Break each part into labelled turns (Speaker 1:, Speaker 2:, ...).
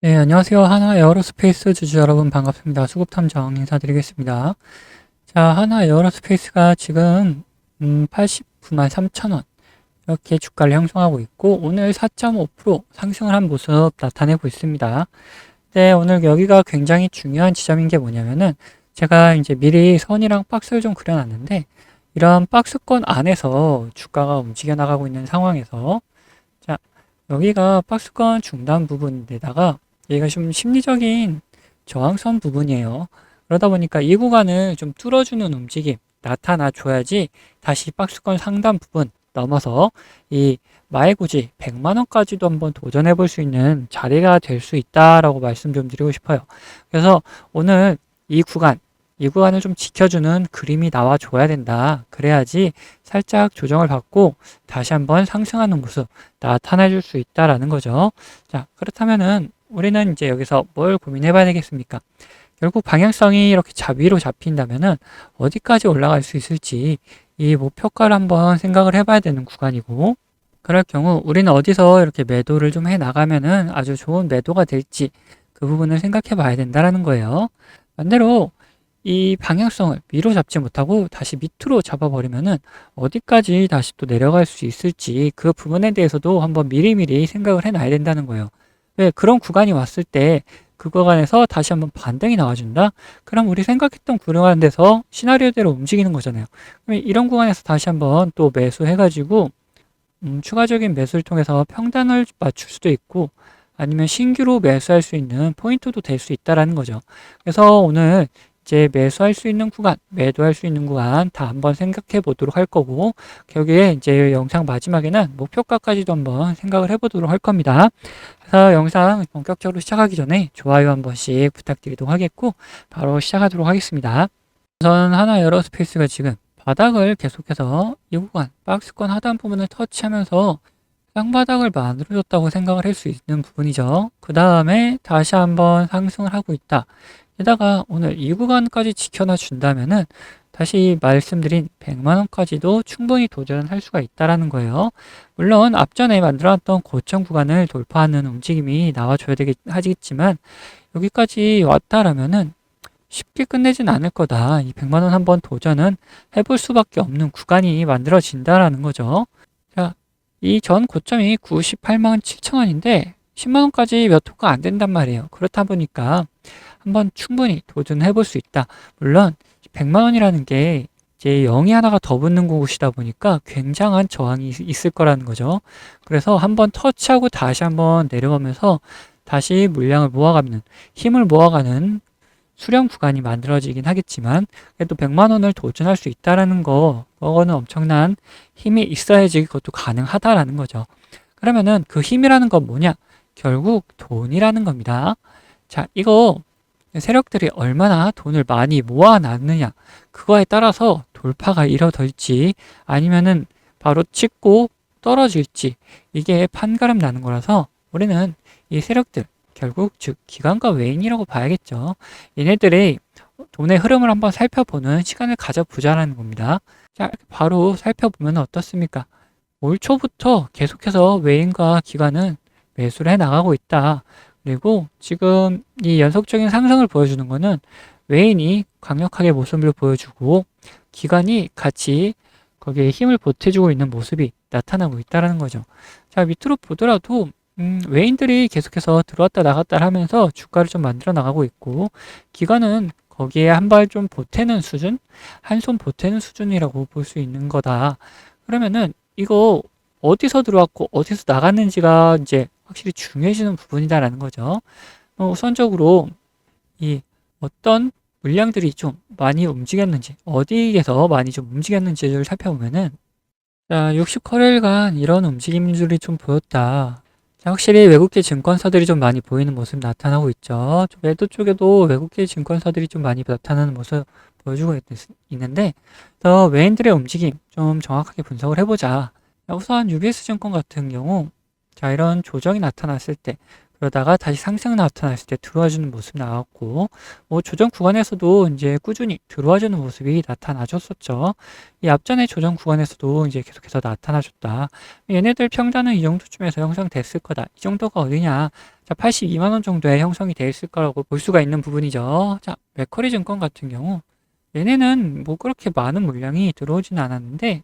Speaker 1: 네, 안녕하세요. 하나 에어로스페이스 주주 여러분 반갑습니다. 수급 탐정 인사드리겠습니다. 자, 하나 에어로스페이스가 지금 89만 3천 원 이렇게 주가를 형성하고 있고 오늘 4.5% 상승을 한 모습 나타내고 있습니다. 네, 오늘 여기가 굉장히 중요한 지점인 게 뭐냐면은 제가 이제 미리 선이랑 박스를 좀 그려놨는데 이런 박스권 안에서 주가가 움직여 나가고 있는 상황에서 자, 여기가 박스권 중단 부분에다가 얘가 좀 심리적인 저항선 부분이에요. 그러다 보니까 이 구간을 좀 뚫어주는 움직임 나타나 줘야지 다시 박스권 상단 부분 넘어서 이 마에고지 100만 원까지도 한번 도전해 볼 수 있는 자리가 될 수 있다라고 말씀 좀 드리고 싶어요. 그래서 오늘 이 구간 이 구간을 좀 지켜주는 그림이 나와 줘야 된다. 그래야지 살짝 조정을 받고 다시 한번 상승하는 모습 나타내 줄 수 있다라는 거죠. 자, 그렇다면은 우리는 이제 여기서 뭘 고민해 봐야 되겠습니까? 결국 방향성이 이렇게 위로 잡힌다면은 어디까지 올라갈 수 있을지 이 목표가를 한번 생각을 해봐야 되는 구간이고, 그럴 경우 우리는 어디서 이렇게 매도를 좀 해 나가면은 아주 좋은 매도가 될지 그 부분을 생각해 봐야 된다라는 거예요. 반대로 이 방향성을 위로 잡지 못하고 다시 밑으로 잡아버리면은 어디까지 다시 또 내려갈 수 있을지 그 부분에 대해서도 한번 미리미리 생각을 해놔야 된다는 거예요. 왜 그런 구간이 왔을 때 그 구간에서 다시 한번 반등이 나와준다? 그럼 우리 생각했던 구간에서 시나리오대로 움직이는 거잖아요. 그럼 이런 구간에서 다시 한번 또 매수해가지고 추가적인 매수를 통해서 평단을 맞출 수도 있고 아니면 신규로 매수할 수 있는 포인트도 될 수 있다라는 거죠. 그래서 오늘 이제 매수할 수 있는 구간, 매도할 수 있는 구간 다 한번 생각해 보도록 할 거고, 거기에 이제 영상 마지막에는 목표가까지도 한번 생각을 해 보도록 할 겁니다. 그래서 영상 본격적으로 시작하기 전에 좋아요 한 번씩 부탁드리도록 하겠고, 바로 시작하도록 하겠습니다. 우선 하나 에어로스페이스가 지금 바닥을 계속해서 이 구간, 박스권 하단 부분을 터치하면서 쌍바닥을 만들어줬다고 생각을 할 수 있는 부분이죠. 그 다음에 다시 한번 상승을 하고 있다. 게다가 오늘 이 구간까지 지켜놔 준다면은 다시 말씀드린 100만 원까지도 충분히 도전할 수가 있다라는 거예요. 물론 앞전에 만들어놨던 고점 구간을 돌파하는 움직임이 나와줘야 하겠지만 여기까지 왔다라면은 쉽게 끝내진 않을 거다. 이 100만 원 한번 도전은 해볼 수밖에 없는 구간이 만들어진다라는 거죠. 자, 이 전 고점이 98만 7천 원인데 10만 원까지 몇 호가 안 된단 말이에요. 그렇다 보니까 한번 충분히 도전해 볼 수 있다. 물론 100만 원이라는 게 이제 0이 하나가 더 붙는 곳이다 보니까 굉장한 저항이 있을 거라는 거죠. 그래서 한번 터치하고 다시 한번 내려가면서 다시 물량을 모아가는 힘을 모아가는 수렴 구간이 만들어지긴 하겠지만 그래도 100만 원을 도전할 수 있다라는 거 그거는 엄청난 힘이 있어야지 그것도 가능하다라는 거죠. 그러면은 그 힘이라는 건 뭐냐? 결국 돈이라는 겁니다. 자, 이거 세력들이 얼마나 돈을 많이 모아놨느냐 그거에 따라서 돌파가 이뤄질지 아니면은 바로 찍고 떨어질지 이게 판가름 나는 거라서 우리는 이 세력들 결국 즉 기관과 외인이라고 봐야겠죠. 얘네들이 돈의 흐름을 한번 살펴보는 시간을 가져보자라는 겁니다. 자, 바로 살펴보면 어떻습니까? 올 초부터 계속해서 외인과 기관은 매수를 해 나가고 있다. 그리고 지금 이 연속적인 상승을 보여주는 거는 외인이 강력하게 모습을 보여주고 기관이 같이 거기에 힘을 보태주고 있는 모습이 나타나고 있다는 거죠. 자, 밑으로 보더라도 외인들이 계속해서 들어왔다 나갔다 하면서 주가를 좀 만들어 나가고 있고 기관은 거기에 한 발 좀 보태는 수준, 한 손 보태는 수준이라고 볼 수 있는 거다. 그러면은 이거 어디서 들어왔고 어디서 나갔는지가 이제 확실히 중요해지는 부분이다라는 거죠. 우선적으로 이 어떤 물량들이 좀 많이 움직였는지 어디에서 많이 좀 움직였는지를 살펴보면은 자, 60거래일간 이런 움직임들이 좀 보였다. 자, 확실히 외국계 증권사들이 좀 많이 보이는 모습 나타나고 있죠. 매도 쪽에도 외국계 증권사들이 좀 많이 나타나는 모습 보여주고 있는데 더 외인들의 움직임 좀 정확하게 분석을 해보자. 자, 우선 UBS 증권 같은 경우 자, 이런 조정이 나타났을 때 그러다가 다시 상승 나타났을 때 들어와주는 모습 나왔고, 뭐 조정 구간에서도 이제 꾸준히 들어와주는 모습이 나타나줬었죠. 이 앞전에 조정 구간에서도 이제 계속해서 나타나줬다. 얘네들 평단은 이 정도쯤에서 형성됐을 거다. 이 정도가 어디냐? 자, 82만 원 정도에 형성이 돼 있을 거라고 볼 수가 있는 부분이죠. 자, 맥커리 증권 같은 경우 얘네는 뭐 그렇게 많은 물량이 들어오지는 않았는데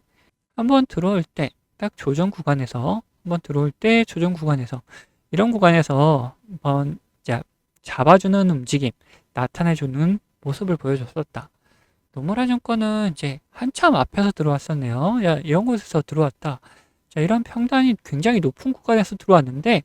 Speaker 1: 한번 들어올 때 딱 조정 구간에서 한번 들어올 때 조정 구간에서 이런 구간에서 한번 이제 잡아주는 움직임 나타내주는 모습을 보여줬었다. 노무라 증권은 이제 한참 앞에서 들어왔었네요. 야, 이런 곳에서 들어왔다. 자, 이런 평단이 굉장히 높은 구간에서 들어왔는데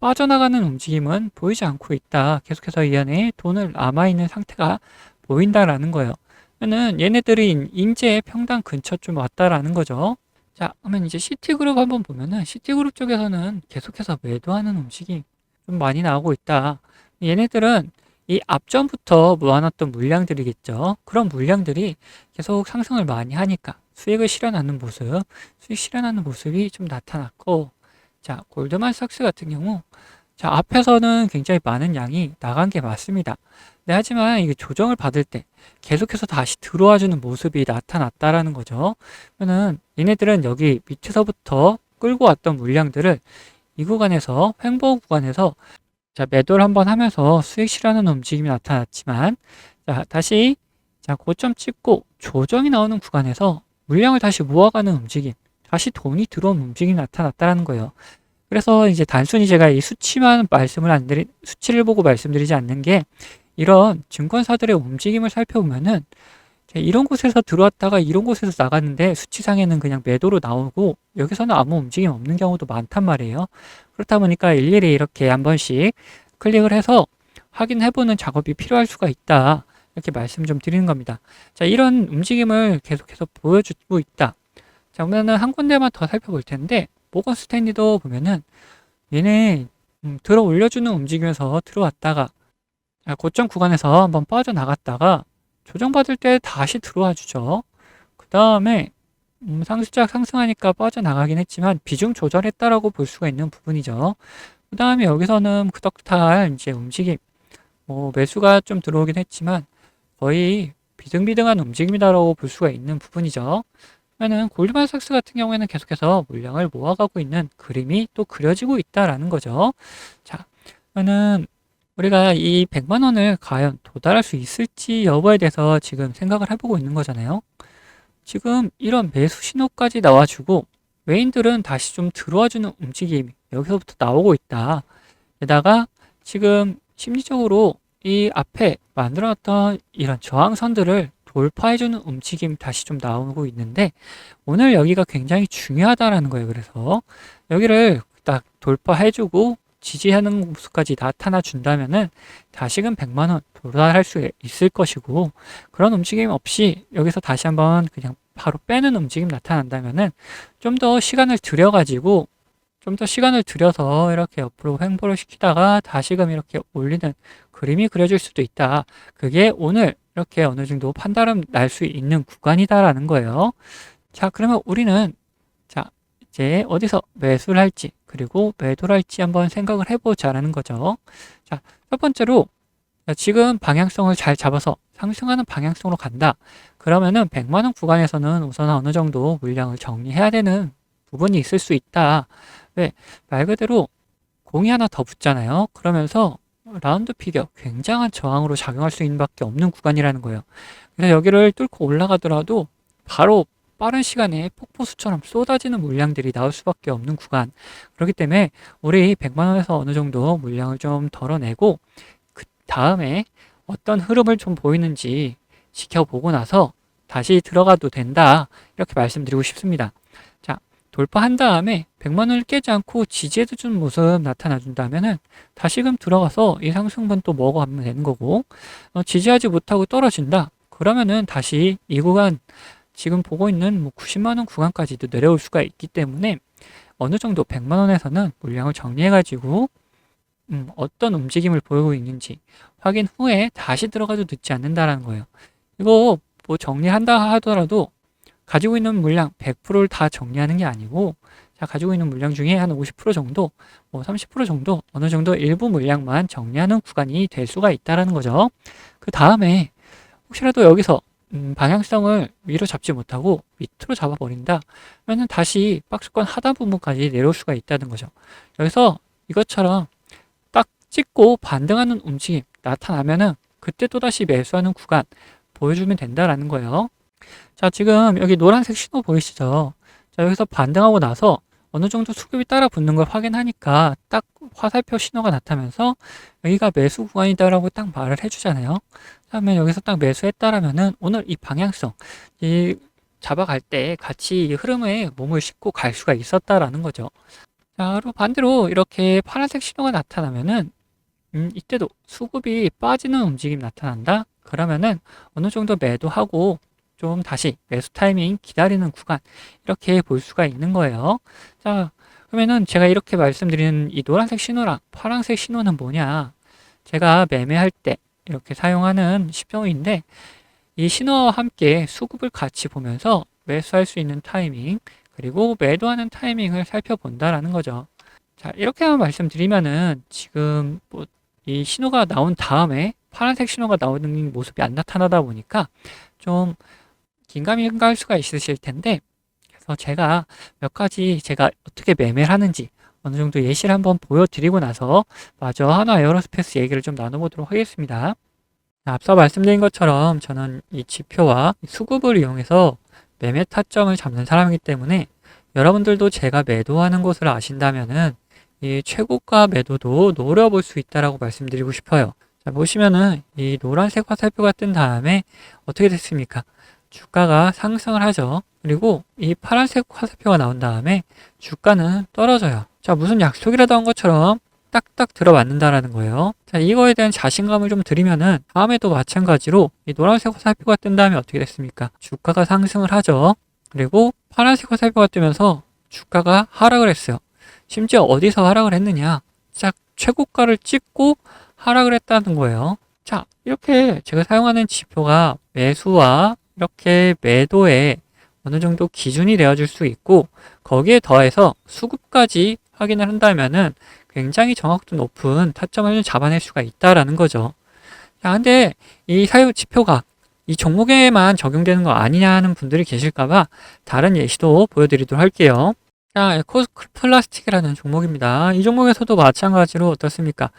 Speaker 1: 빠져나가는 움직임은 보이지 않고 있다. 계속해서 이 안에 돈을 남아있는 상태가 보인다라는 거예요. 그러면 얘네들이 인제 평단 근처쯤 왔다라는 거죠. 자, 그러면 이제 시티그룹 한번 보면은 시티그룹 쪽에서는 계속해서 매도하는 움직임이 좀 많이 나오고 있다. 얘네들은 이 앞전부터 모아놨던 물량들이겠죠. 그런 물량들이 계속 상승을 많이 하니까 수익을 실현하는 모습, 수익 실현하는 모습이 좀 나타났고, 자, 골드만삭스 같은 경우, 자, 앞에서는 굉장히 많은 양이 나간 게 맞습니다. 네, 하지만 이게 조정을 받을 때 계속해서 다시 들어와주는 모습이 나타났다라는 거죠. 그러면 얘네들은 여기 밑에서부터 끌고 왔던 물량들을 이 구간에서 횡보 구간에서 자, 매도를 한번 하면서 수익 실현하는 움직임이 나타났지만, 자, 다시 자, 고점 찍고 조정이 나오는 구간에서 물량을 다시 모아가는 움직임, 다시 돈이 들어온 움직임이 나타났다는 거예요. 그래서 이제 단순히 제가 이 수치만 수치를 보고 말씀드리지 않는 게, 이런 증권사들의 움직임을 살펴보면은 이런 곳에서 들어왔다가 이런 곳에서 나갔는데 수치상에는 그냥 매도로 나오고 여기서는 아무 움직임 없는 경우도 많단 말이에요. 그렇다 보니까 일일이 이렇게 한 번씩 클릭을 해서 확인해보는 작업이 필요할 수가 있다. 이렇게 말씀 좀 드리는 겁니다. 자, 이런 움직임을 계속해서 보여주고 있다. 자, 그러면은 한 군데만 더 살펴볼 텐데, 모건 스탠리도 보면은 얘네 들어 올려주는 움직임에서 들어왔다가 고점 구간에서 한번 빠져나갔다가 조정받을 때 다시 들어와 주죠. 그 다음에 살짝 상승하니까 빠져나가긴 했지만 비중 조절했다라고 볼 수가 있는 부분이죠. 그 다음에 여기서는 그덕탈 이제 움직임, 뭐 매수가 좀 들어오긴 했지만 거의 비등비등한 움직임이다라고 볼 수가 있는 부분이죠. 그러면은 골드만삭스 같은 경우에는 계속해서 물량을 모아가고 있는 그림이 또 그려지고 있다라는 거죠. 자, 그러면은 우리가 이 100만 원을 과연 도달할 수 있을지 여부에 대해서 지금 생각을 해보고 있는 거잖아요. 지금 이런 매수 신호까지 나와주고 외인들은 다시 좀 들어와주는 움직임이 여기서부터 나오고 있다. 게다가 지금 심리적으로 이 앞에 만들어놨던 이런 저항선들을 돌파해주는 움직임이 다시 좀 나오고 있는데 오늘 여기가 굉장히 중요하다라는 거예요. 그래서 여기를 딱 돌파해주고 지지하는 모습까지 나타나 준다면은 다시금 100만 원 도달할 수 있을 것이고, 그런 움직임 없이 여기서 다시 한번 그냥 바로 빼는 움직임 나타난다면은 좀 더 시간을 들여가지고 좀 더 시간을 들여서 이렇게 옆으로 횡보를 시키다가 다시금 이렇게 올리는 그림이 그려질 수도 있다. 그게 오늘 이렇게 어느 정도 판단은 날 수 있는 구간이다라는 거예요. 자, 그러면 우리는 자, 이제 어디서 매수를 할지 그리고 매도를 할지 한번 생각을 해보자라는 거죠. 자, 첫 번째로 지금 방향성을 잘 잡아서 상승하는 방향성으로 간다. 그러면은 100만 원 구간에서는 우선 어느 정도 물량을 정리해야 되는 부분이 있을 수 있다. 왜? 말 그대로 공이 하나 더 붙잖아요. 그러면서 라운드 피겨 굉장한 저항으로 작용할 수 있는 밖에 없는 구간이라는 거예요. 그래서 여기를 뚫고 올라가더라도 바로 빠른 시간에 폭포수처럼 쏟아지는 물량들이 나올 수밖에 없는 구간. 그렇기 때문에 우리 100만 원에서 어느 정도 물량을 좀 덜어내고 그 다음에 어떤 흐름을 좀 보이는지 지켜보고 나서 다시 들어가도 된다. 이렇게 말씀드리고 싶습니다. 자, 돌파한 다음에 100만 원을 깨지 않고 지지해주는 모습 나타나 준다면은 다시금 들어가서 이 상승분 또 먹어가면 되는 거고, 지지하지 못하고 떨어진다. 그러면은 다시 이 구간 지금 보고 있는 뭐 90만 원 구간까지도 내려올 수가 있기 때문에 어느 정도 100만 원에서는 물량을 정리해 가지고 어떤 움직임을 보이고 있는지 확인 후에 다시 들어가도 늦지 않는다라는 거예요. 이거 뭐 정리한다 하더라도 가지고 있는 물량 100%를 다 정리하는 게 아니고 자, 가지고 있는 물량 중에 한 50% 정도, 뭐 30% 정도, 어느 정도 일부 물량만 정리하는 구간이 될 수가 있다라는 거죠. 그 다음에 혹시라도 여기서 방향성을 위로 잡지 못하고 밑으로 잡아버린다 그러면 다시 박스권 하단 부분까지 내려올 수가 있다는 거죠. 여기서 이것처럼 딱 찍고 반등하는 움직임 나타나면은 그때 또다시 매수하는 구간 보여주면 된다라는 거예요. 자, 지금 여기 노란색 신호 보이시죠? 자, 여기서 반등하고 나서 어느 정도 수급이 따라 붙는 걸 확인하니까 딱 화살표 신호가 나타나면서 여기가 매수 구간이다라고 딱 말을 해주잖아요. 그러면 여기서 딱 매수했다라면은 오늘 이 방향성, 이 잡아갈 때 같이 이 흐름에 몸을 싣고 갈 수가 있었다라는 거죠. 자, 그리고 반대로 이렇게 파란색 신호가 나타나면은 이때도 수급이 빠지는 움직임이 나타난다. 그러면은 어느 정도 매도하고 좀 다시 매수 타이밍 기다리는 구간 이렇게 볼 수가 있는 거예요. 자, 그러면은 제가 이렇게 말씀드리는 이 노란색 신호랑 파란색 신호는 뭐냐? 제가 매매할 때 이렇게 사용하는 신호인데 이 신호와 함께 수급을 같이 보면서 매수할 수 있는 타이밍 그리고 매도하는 타이밍을 살펴본다라는 거죠. 자, 이렇게만 말씀드리면은 지금 뭐 이 신호가 나온 다음에 파란색 신호가 나오는 모습이 안 나타나다 보니까 좀 긴가민가 할 수가 있으실 텐데, 그래서 제가 몇 가지 제가 어떻게 매매를 하는지 어느 정도 예시를 한번 보여드리고 나서 마저 하나 에어로스페이스 얘기를 좀 나눠보도록 하겠습니다. 앞서 말씀드린 것처럼 저는 이 지표와 수급을 이용해서 매매 타점을 잡는 사람이기 때문에 여러분들도 제가 매도하는 곳을 아신다면은 이 최고가 매도도 노려볼 수 있다라고 말씀드리고 싶어요. 자, 보시면은 이 노란색 화살표가 뜬 다음에 어떻게 됐습니까? 주가가 상승을 하죠. 그리고 이 파란색 화살표가 나온 다음에 주가는 떨어져요. 자, 무슨 약속이라도 한 것처럼 딱딱 들어맞는다라는 거예요. 자, 이거에 대한 자신감을 좀 드리면은 다음에도 마찬가지로 이 노란색 화살표가 뜬 다음에 어떻게 됐습니까? 주가가 상승을 하죠. 그리고 파란색 화살표가 뜨면서 주가가 하락을 했어요. 심지어 어디서 하락을 했느냐? 딱 최고가를 찍고 하락을 했다는 거예요. 자, 이렇게 제가 사용하는 지표가 매수와 이렇게 매도에 어느 정도 기준이 되어줄 수 있고 거기에 더해서 수급까지 확인을 한다면은 굉장히 정확도 높은 타점을 잡아낼 수가 있다라는 거죠. 자, 근데 이 사유 지표가 이 종목에만 적용되는 거 아니냐 하는 분들이 계실까봐 다른 예시도 보여드리도록 할게요. 자, 에코플라스틱이라는 종목입니다. 이 종목에서도 마찬가지로 어떻습니까?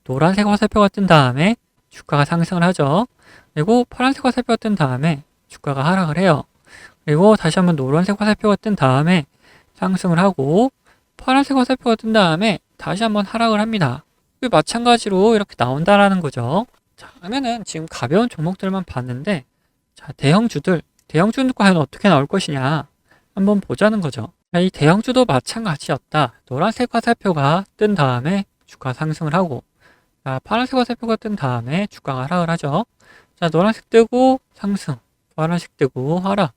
Speaker 1: 노란색 화살표가 뜬 다음에 주가가 상승을 하죠. 그리고 파란색 화살표가 뜬 다음에 주가가 하락을 해요. 그리고 다시 한번 노란색 화살표가 뜬 다음에 상승을 하고 파란색 화살표가 뜬 다음에 다시 한번 하락을 합니다. 마찬가지로 이렇게 나온다라는 거죠. 자, 그러면은 지금 가벼운 종목들만 봤는데 자, 대형주는 과연 어떻게 나올 것이냐 한번 보자는 거죠. 자, 이 대형주도 마찬가지였다. 노란색 화살표가 뜬 다음에 주가 상승을 하고 자, 파란색 화살표가 뜬 다음에 주가가 하락을 하죠. 자, 노란색 뜨고 상승, 파란색 뜨고 하락.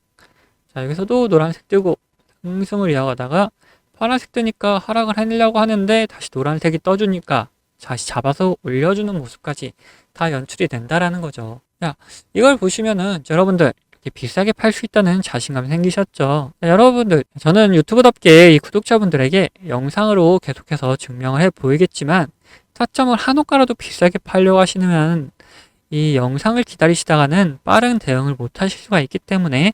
Speaker 1: 자, 여기서도 노란색 뜨고 상승을 이어가다가 파란색 뜨니까 하락을 하려고 하는데 다시 노란색이 떠주니까 다시 잡아서 올려주는 모습까지 다 연출이 된다라는 거죠. 자, 이걸 보시면은 여러분들 이렇게 비싸게 팔 수 있다는 자신감이 생기셨죠. 자, 여러분들 저는 유튜브답게 이 구독자분들에게 영상으로 계속해서 증명을 해 보이겠지만 타점을 한호가라도 비싸게 팔려고 하시면 이 영상을 기다리시다가는 빠른 대응을 못 하실 수가 있기 때문에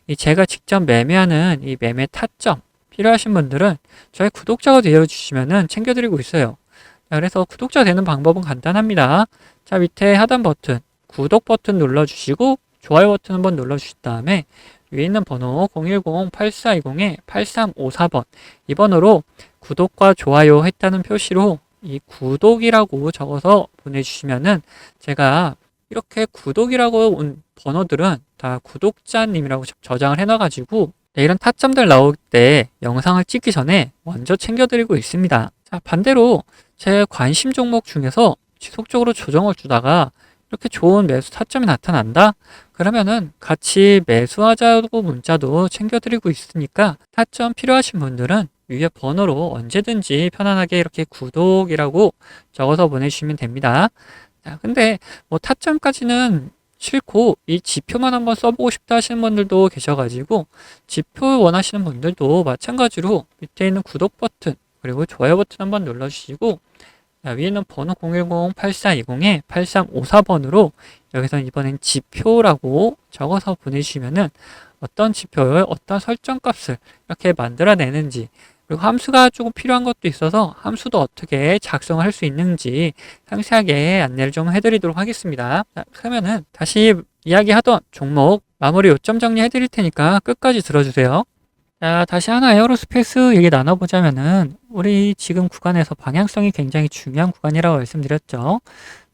Speaker 1: 이 제가 직접 매매하는 이 매매 타점 필요하신 분들은 저희 구독자가 되어주시면은 챙겨드리고 있어요. 자, 그래서 구독자 되는 방법은 간단합니다. 자, 밑에 하단 버튼, 구독 버튼 눌러주시고 좋아요 버튼 한번 눌러주신 다음에 위에 있는 번호 010-8420-8354번 이 번호로 구독과 좋아요 했다는 표시로 이 구독이라고 적어서 보내주시면은 제가 이렇게 구독이라고 온 번호들은 다 구독자님이라고 저장을 해놔가지고 이런 타점들 나올 때 영상을 찍기 전에 먼저 챙겨드리고 있습니다. 자, 반대로 제 관심 종목 중에서 지속적으로 조정을 주다가 이렇게 좋은 매수 타점이 나타난다? 그러면은 같이 매수하자고 문자도 챙겨드리고 있으니까 타점 필요하신 분들은 위에 번호로 언제든지 편안하게 이렇게 구독이라고 적어서 보내주시면 됩니다. 자, 근데 뭐 타점까지는 싫고 이 지표만 한번 써보고 싶다 하시는 분들도 계셔가지고 지표 원하시는 분들도 마찬가지로 밑에 있는 구독 버튼 그리고 좋아요 버튼 한번 눌러주시고 위에는 번호 010-8420에 8354번으로 여기서 이번엔 지표라고 적어서 보내주시면은 어떤 지표를 어떤 설정 값을 이렇게 만들어내는지 그리고 함수가 조금 필요한 것도 있어서 함수도 어떻게 작성할 수 있는지 상세하게 안내를 좀 해드리도록 하겠습니다. 자, 그러면은 다시 이야기하던 종목 마무리 요점 정리해 드릴 테니까 끝까지 들어주세요. 자, 다시 하나 에어로스페이스 얘기 나눠보자면은 우리 지금 구간에서 방향성이 굉장히 중요한 구간이라고 말씀드렸죠.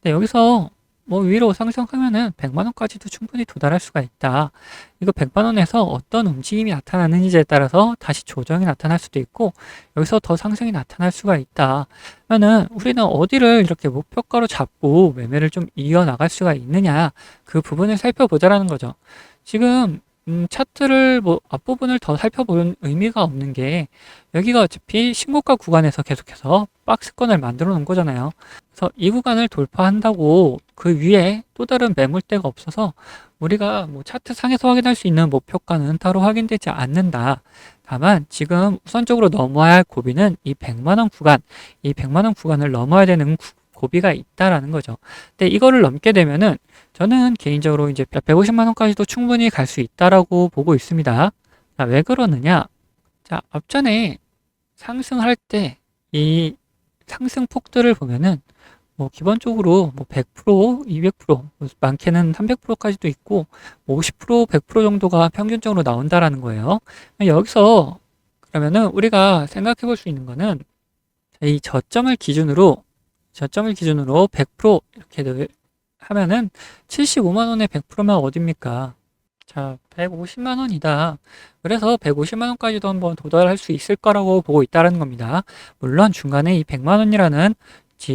Speaker 1: 근데 여기서 뭐 위로 상승하면은 100만 원까지도 충분히 도달할 수가 있다. 이거 100만 원에서 어떤 움직임이 나타나는지에 따라서 다시 조정이 나타날 수도 있고 여기서 더 상승이 나타날 수가 있다. 그러면은 우리는 어디를 이렇게 목표가로 잡고 매매를 좀 이어나갈 수가 있느냐 그 부분을 살펴보자라는 거죠. 지금 차트를 뭐 앞부분을 더 살펴보는 의미가 없는 게 여기가 어차피 신고가 구간에서 계속해서 박스권을 만들어 놓은 거잖아요. 그래서 이 구간을 돌파한다고 그 위에 또 다른 매물대가 없어서 우리가 뭐 차트 상에서 확인할 수 있는 목표가는 따로 확인되지 않는다. 다만 지금 우선적으로 넘어야 할 고비는 이 100만 원 구간, 이 100만 원 구간을 넘어야 되는 고비가 있다라는 거죠. 근데 이거를 넘게 되면은 저는 개인적으로 이제 150만 원까지도 충분히 갈 수 있다라고 보고 있습니다. 자, 왜 그러느냐? 자, 앞전에 상승할 때 이 상승 폭들을 보면은 뭐 기본적으로 뭐 100%, 200%, 많게는 300%까지도 있고 뭐 50%, 100% 정도가 평균적으로 나온다라는 거예요. 여기서 그러면은 우리가 생각해 볼 수 있는 거는 이 저점을 기준으로 100% 이렇게 하면은 75만 원에 100%면 어딥니까? 자, 150만 원이다. 그래서 150만 원까지도 한번 도달할 수 있을 거라고 보고 있다는 겁니다. 물론 중간에 이 100만 원이라는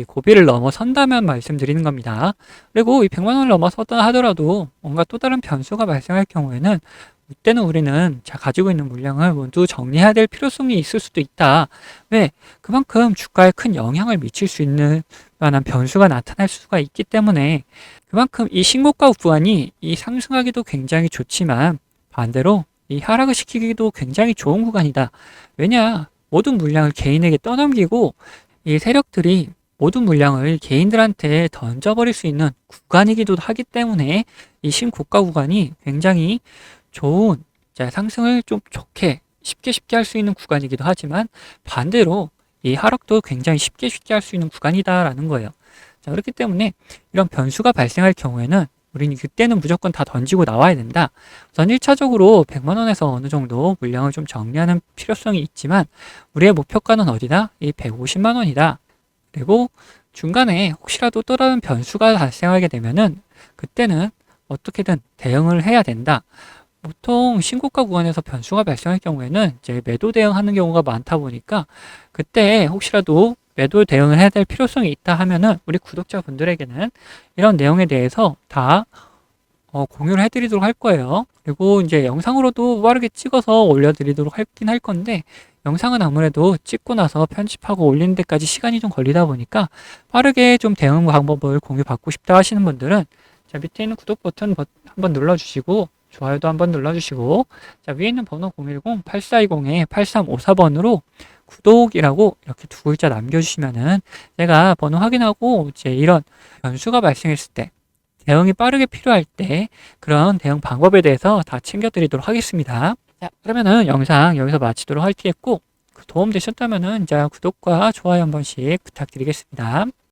Speaker 1: 고비를 넘어선다면 말씀드리는 겁니다. 그리고 이 100만 원을 넘어섰다 하더라도 뭔가 또 다른 변수가 발생할 경우에는 이때는 우리는 가지고 있는 물량을 모두 정리해야 될 필요성이 있을 수도 있다. 왜? 그만큼 주가에 큰 영향을 미칠 수 있는 만한 변수가 나타날 수가 있기 때문에 그만큼 이 신고가 구간이 이 상승하기도 굉장히 좋지만 반대로 이 하락을 시키기도 굉장히 좋은 구간이다. 왜냐? 모든 물량을 개인에게 떠넘기고 이 세력들이 모든 물량을 개인들한테 던져버릴 수 있는 구간이기도 하기 때문에 이 신고가 구간이 굉장히 좋은 상승을 좀 좋게 쉽게 할 수 있는 구간이기도 하지만 반대로 이 하락도 굉장히 쉽게 할 수 있는 구간이다라는 거예요. 자, 그렇기 때문에 이런 변수가 발생할 경우에는 우리는 그때는 무조건 다 던지고 나와야 된다. 우선 1차적으로 100만 원에서 어느 정도 물량을 좀 정리하는 필요성이 있지만 우리의 목표가는 어디다? 이 150만 원이다. 그리고 중간에 혹시라도 또 다른 변수가 발생하게 되면은 그때는 어떻게든 대응을 해야 된다. 보통 신고가 구간에서 변수가 발생할 경우에는 이제 매도 대응하는 경우가 많다 보니까 그때 혹시라도 매도 대응을 해야 될 필요성이 있다 하면은 우리 구독자분들에게는 이런 내용에 대해서 다 공유를 해드리도록 할 거예요. 그리고 이제 영상으로도 빠르게 찍어서 올려드리도록 하긴 할 건데 영상은 아무래도 찍고 나서 편집하고 올리는 데까지 시간이 좀 걸리다 보니까 빠르게 좀 대응 방법을 공유받고 싶다 하시는 분들은 자, 밑에 있는 구독 버튼 한번 눌러주시고 좋아요도 한번 눌러주시고 자, 위에 있는 번호 010-8420에 8354번으로 구독이라고 이렇게 두 글자 남겨주시면은 제가 번호 확인하고 이제 이런 변수가 발생했을 때 대응이 빠르게 필요할 때 그런 대응 방법에 대해서 다 챙겨드리도록 하겠습니다. 자, 그러면은 영상 여기서 마치도록 하겠고 도움 되셨다면은 이제 구독과 좋아요 한 번씩 부탁드리겠습니다.